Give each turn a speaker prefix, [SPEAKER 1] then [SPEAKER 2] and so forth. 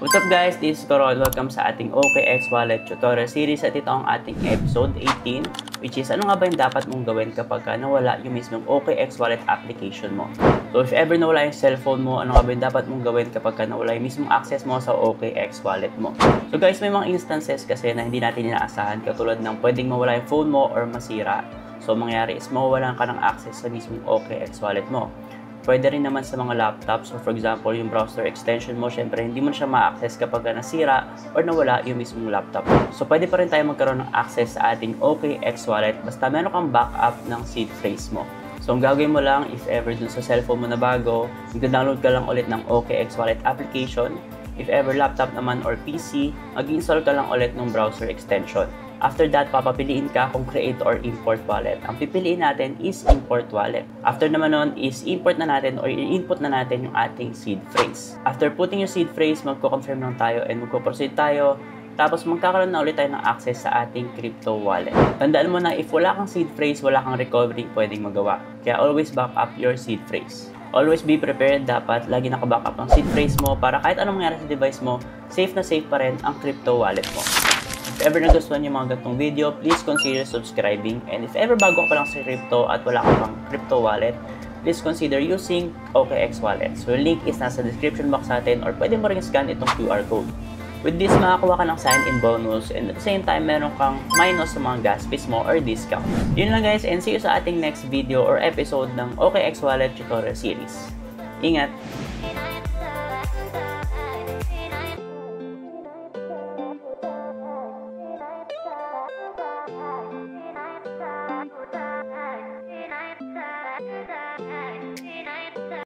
[SPEAKER 1] What's up guys, this is Coron. Welcome sa ating OKX Wallet tutorial series at ito ang ating episode 18, which is ano nga ba yung dapat mong gawin kapag nawala yung mismong OKX Wallet application mo. So if ever nawala yung cellphone mo, ano nga ba yung dapat mong gawin kapag nawala yung mismong access mo sa OKX Wallet mo. So guys, may mga instances kasi na hindi natin inaasahan, katulad ng pwedeng mawala yung phone mo or masira. So mangyayari is mawawalan ka ng access sa mismong OKX Wallet mo. Pwede rin naman sa mga laptops. So for example, yung browser extension mo, syempre hindi mo siya ma-access kapag nasira or nawala yung mismong laptop. So pwede pa rin tayo magkaroon ng access sa ating OKX Wallet basta meron kang backup ng seed phrase mo. So ang gagawin mo lang, if ever dun sa cellphone mo na bago, mag-download ka lang ulit ng OKX Wallet application. If ever laptop naman or PC, mag-install ka lang ulit ng browser extension. After that, papapiliin ka kung create or import wallet. Ang pipiliin natin is import wallet. After naman nun is import na natin or i-input na natin yung ating seed phrase. After putting yung seed phrase, magko-confirm lang tayo and magko-proceed tayo. Tapos magkakaroon na ulit tayo ng access sa ating crypto wallet. Tandaan mo na if wala kang seed phrase, wala kang recovery pwedeng magawa. Kaya always back up your seed phrase. Always be prepared, dapat lagi naka-backup ang seed phrase mo para kahit anong mangyari sa device mo, safe na safe pa rin ang crypto wallet mo. If ever nagustuhan yung mga ganitong video, please consider subscribing. And if ever bago ka pa lang sa crypto at wala ka pang crypto wallet, please consider using OKX Wallet. So yung link is nasa description box natin or pwede mo rin scan itong QR code. With this, makakuha ka ng sign-in bonus and at the same time, meron kang minus sa mga gas fees mo or discount. Yun lang guys, and see you sa ating next video or episode ng OKX Wallet tutorial series. Ingat!